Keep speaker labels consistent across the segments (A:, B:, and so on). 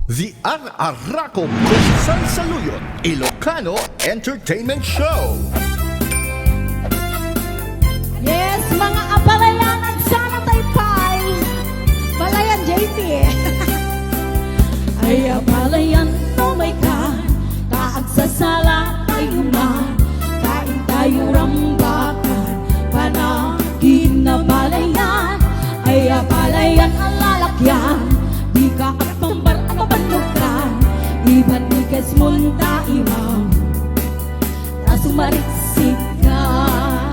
A: The Ar-Arako Kung Saluyot Ilocano Entertainment Show.
B: Yes, mga abalayan at sana taypay. Balayan JP. Ay abalayan no may kaagsasala tayo man. Kain tayo rambakan, panagin na balayan. Ay abalayan ang lalakyan, di ka at pambar ang mabanlukan. Iba't ikas munta imam, nasumariksikan.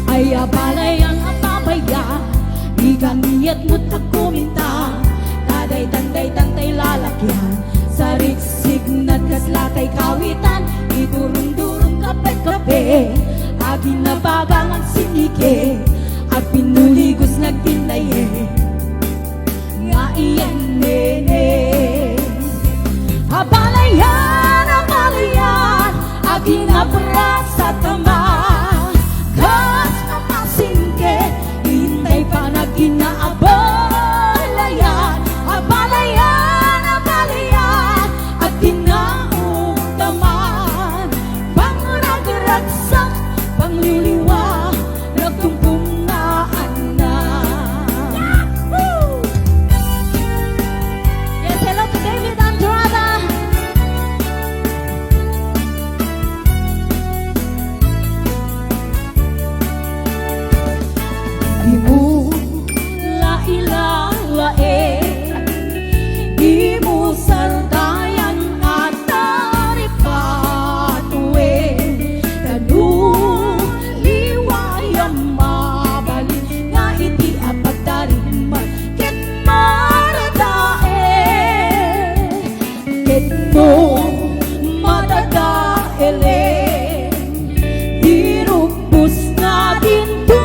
B: Ay abalayan ang papaya, di ka niyat mo't kuminta. Taday-tanday-tantay lalakyan, sa riksik na't kaslatay kawitan. Idurong-durong kapay-kape, agin na bagang ang sinike, at pinuligos nagtindaye nga iyan nene. Abalayan, agin na para sa tama. Kas mamasingke, hintay pa na ginaabalayan. Abalayan, agin na ugtaman. Pangrag-ragsak, pangliliwa, nagtungkungaan na. Yes, hello to David Andrada. Di mo lailalae, di mo sardayan at taripatuwe. Kanuliwayang mabalik nga iti apagdariman. Ket maradae, ket mo madadaele. Dirubos na din to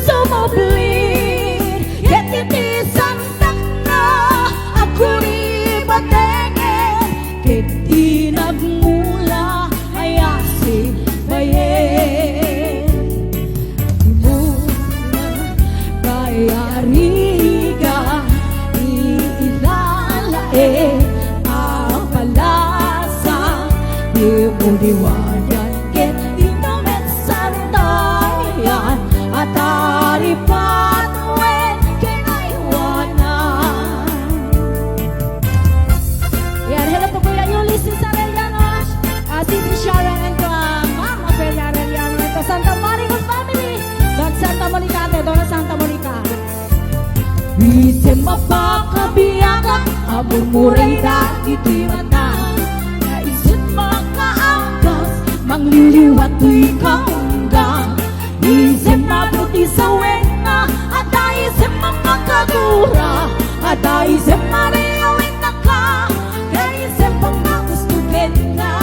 B: sumablir. Ket iti santak na ako ri batengen. Ket di nagmula ayasi bayen. Di mula kaya riga iilalae ang palasa. Di mo diwayan ket inomet sandayan at taripatuen kinaiwanan. Yan, hello po Kuya Yulis, Sis Arellano, Sisi Sharon, and Mama Bella Arellano, and Santa Monica family, Don Santa Monica, Ate Dona Santa Monica. Bise mapakabiyagan, amumuray na iti mata. Naisip makaangkas, mangliliwat tu'y kaunggang. Isip mabuti sa wena, at isip makakagura, at isip mariyawin na ka, kaisip ang magustuhin ka.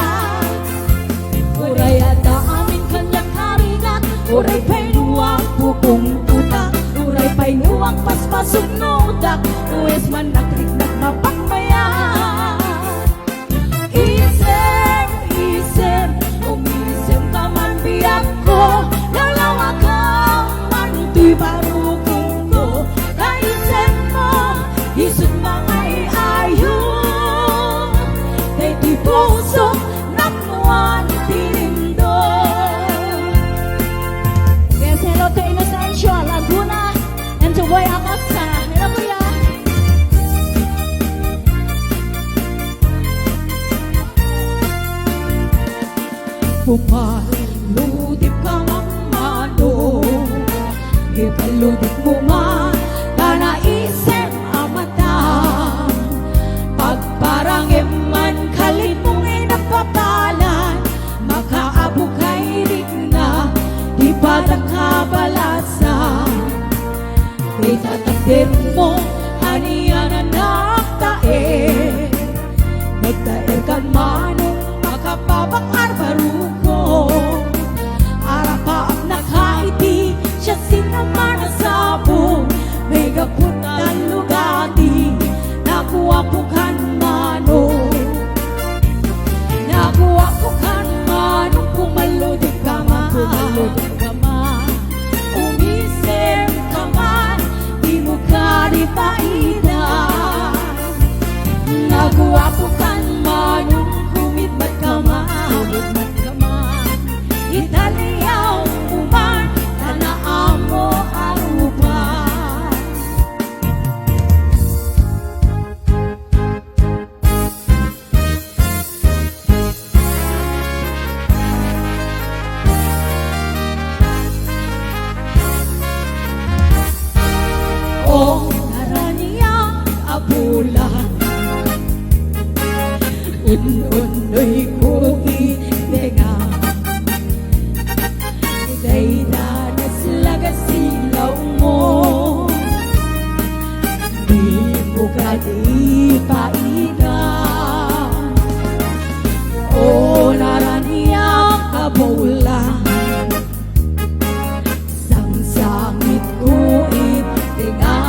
B: Uray at amin kanyang karingat, uray pa'y nuwang pupong utak, uray pa'y nuwang paspasong nodak, uwes man nakrik-nak mapakmayan. Isip, umisip ka man biyak ko, lalawa kang man di barukong ko. Kaisip mo, isip mga iayon, kay di puso nakuan tinindo. Yes, hello to Inocencio Laguna and to Boy Akatsa. Hello kuya. Pupaludip ka ang mano, ipaludip mo man na naisip ang mata. Pagparang eman kalit mong inapapalan, makaabukay rin na di pa nakabalasa. Itatakdir mo haniyan ang naktae, nagtaer ka manong makapabakar baruko. Arapaap na kaiti siya sinamana sa ulan. Un-unoy ko itinga, day danas lagas silaw mo. Di mo ka di paina, o naraniya ka bola. Sang-sangit ko itinga,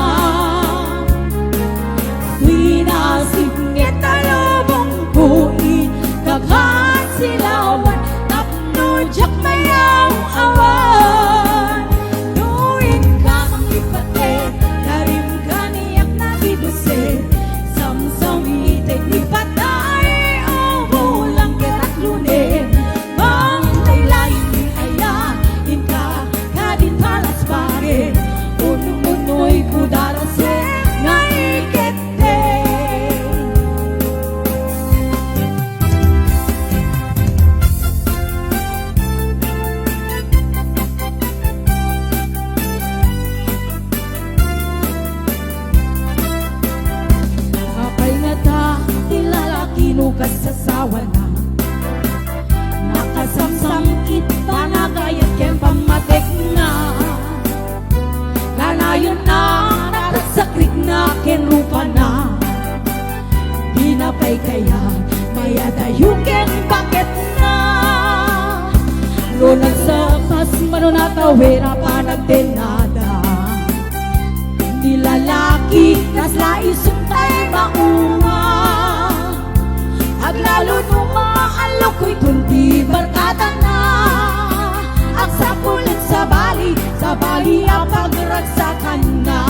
B: di nasingit talabong ko ikaghan silawan. Tapnojak mayaw awan, nuin ka mangipate, karim ka niyak na bibuse. Samsam itik ni patay, o bulang kerak lunin. Bang laylay ni ayain ka, kadin palas pare. Un-unoy ko darase, ngaikete. Kapay na ta, tilalaki no kasasawa na. Nakasamsam it panagayat ken pamatek na. Kanayon na, nakasakrik na ken rupa na. Di na pa'y kaya, mayadayo ken bakit na. Lunag sa pas manunatawera pa nagdenada. Di lalaki, nas laisuntay mauma. Aglalo numa, alok ko'y tundi barkada na. Ang sapulit sa bali ang pagragsakan na.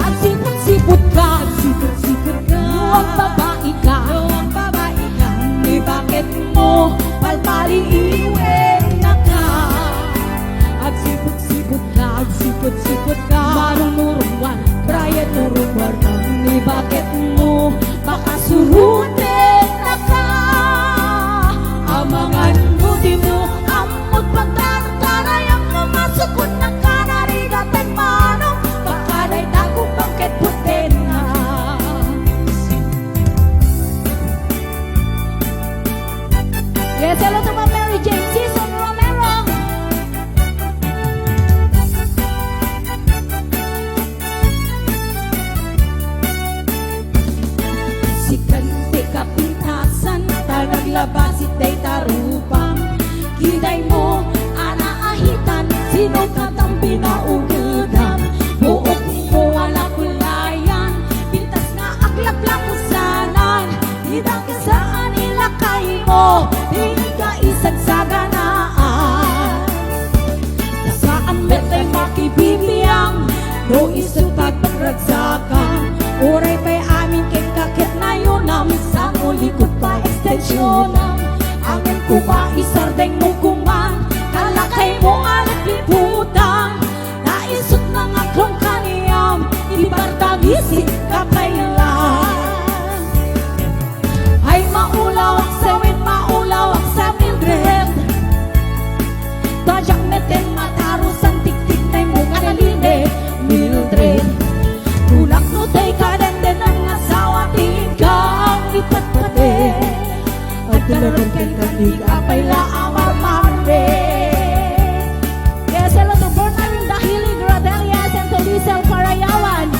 B: Ang sipot-sipot ka, luwang babae ka, ni bakit mo palpali iwe na ka. Ang sipot-sipot ka, marunurungan, brayat nurumar ka, ni bakit mo makasurutin na ka. Amangan mo di mo, amot pagtanong-taray ang mamasukon na ka. Narigatin manong, baka na'y tagong bangkit putin na. Yes, hello to my Mary Jane Season Romero. Si Kante kapintasan, talaglabas itay tarupang. Kiday mo, anaahitan, sino katang pinaugadam. Buok mo wala kulayan, pintas na aklap-lap usanan. Hidang kasaan ilakay mo, di ka isagsaganaan. Saan metay makibibiyang, do isutag pagragsakan. Uray pa'y amin kay kakit na yun, namin sa mulikot pa ekstensyonan. Angin ko pa isardeng mo kuman, kalakay mo alat liputan. Naisot ng aklong kaniyam, ibartagisin kapailan. Ay maulaw ang sa Mildred. Bajak meten mataros ang tiktik na mo kanaline, Mildred. Tulak no tay kadenden ang asawa, tingin ka ang ipatpate. At dalaran kay kanig apay la amar mare. Yes, hello to Bornarin Dahili, Gradelia, Santo Lisel, Parayawan.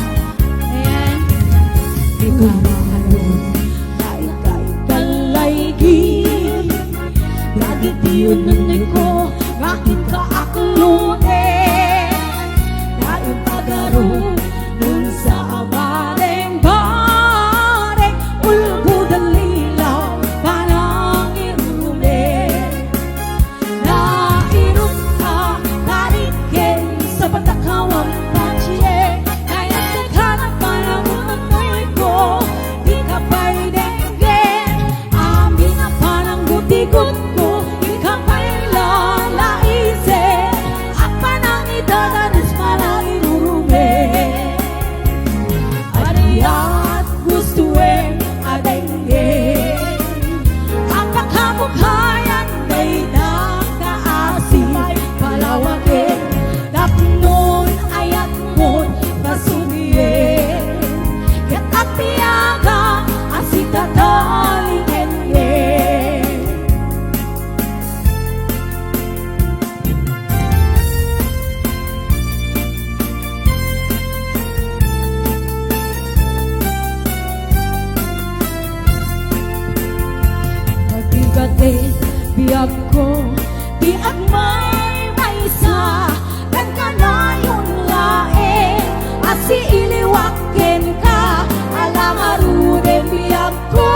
B: Ayan. Ikaw mahalon, kay kalaygi. Lagi tiyon nun ko, bakit ka aklunin? Dahil pagaro, nun sa bareng-bareng, ulbo dalilaw, parang irunin. Nairot ka, tarikin, sa patakawang patsye. Kaya naghanap pa ng unoy ko, di ka pa'y dengue. Amin na parang guti-gut ko, di ka pa'y ayaga asita darling enye Nagigate biag ko di agmay maysa kan kanayon lae asi iliwaken ka alang aruden biag ko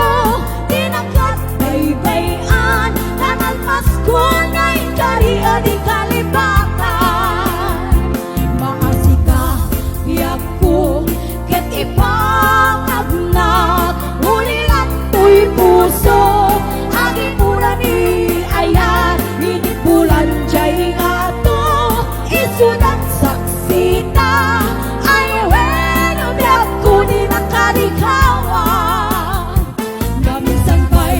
B: di nakat baybayan kanal Pasko na'y kariya di kalibatan maasika biag ko ket ipangagnat ulilan tuy puso agi pula ni ayan ini bulan jay ato isudat saksita ay weno biag ko di nakadikawan gamisan pa'y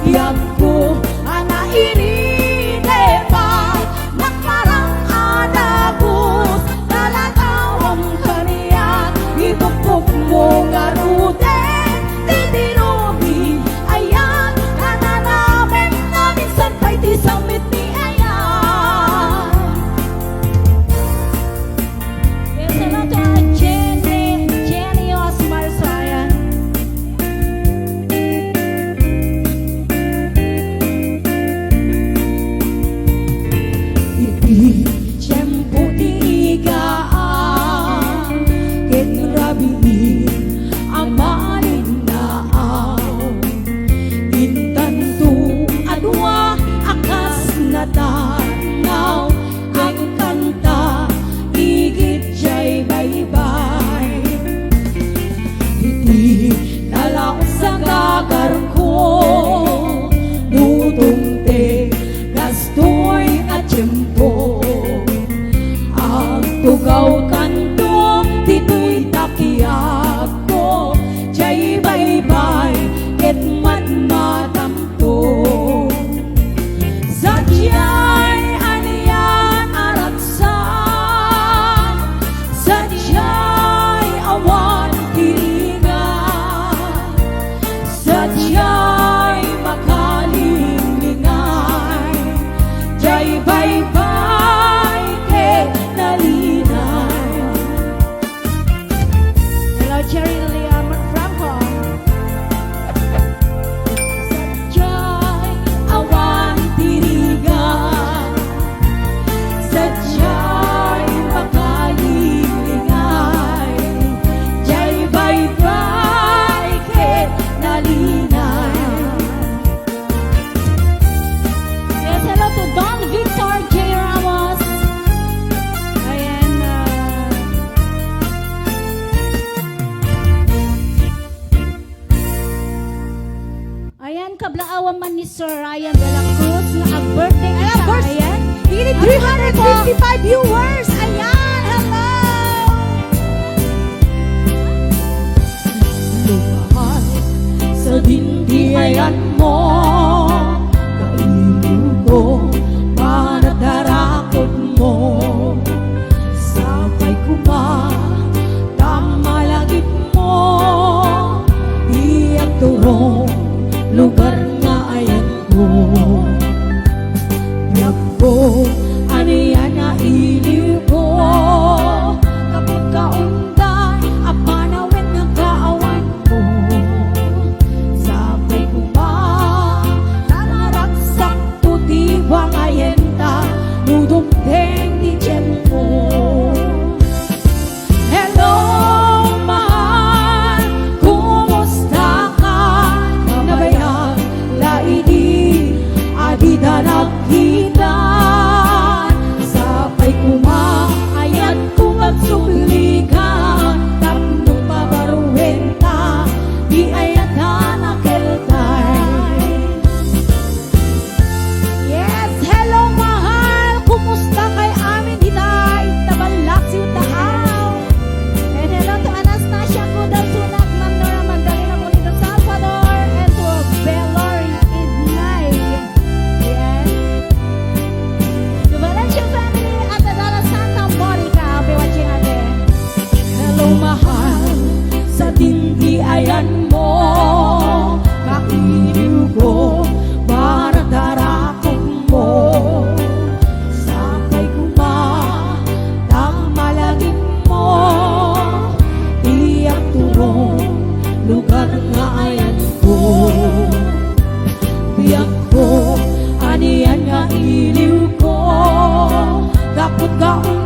B: biag ko ana iride pa nakarang adagos talatawang kaniya ibukbuk mo garuden titinuhi ayan nananamin naminsan pa'y di samit ni ayan yes, hello to our Jenny Osmar Sayan iti tiyempo tigaan ket rabi ang malinaaw intan tu adwa akas na tanaw ang kanta igit jay baybay iti nalaw sa gagar ko dudong te gastoy at tiyempo ang tugaw kanto dito'y takiyag ko jay baybay ket matmatamto sadyay aniyan araksan sadyay awan tirigan sadyay makalinglingan jay baybay ket nalinay hello Cherry Liam Franco sadyay awan tirigan sadyay makalinglingan jay baybay ket nalinay yes hello to Don Victor J. Ramos ayan ayan kablaawan man ni Sir Ryan de la Cruz nga ag-birthday
C: Ayan,
B: siya
C: birth-
B: ayan
C: Ini 355 viewers. Ayan, hello.
B: Lumahal sa dindiayan mo kailog ko panadarakot mo sabay kuma tamalagit mo iyak turong lugar nga ayan ko yak ko aniya na iliw ko kapag kaundan apanawin ng kaawan mo sabay kuma nga ayan ko. Biyak ko, aniyan nga iliw ko. Dakot ka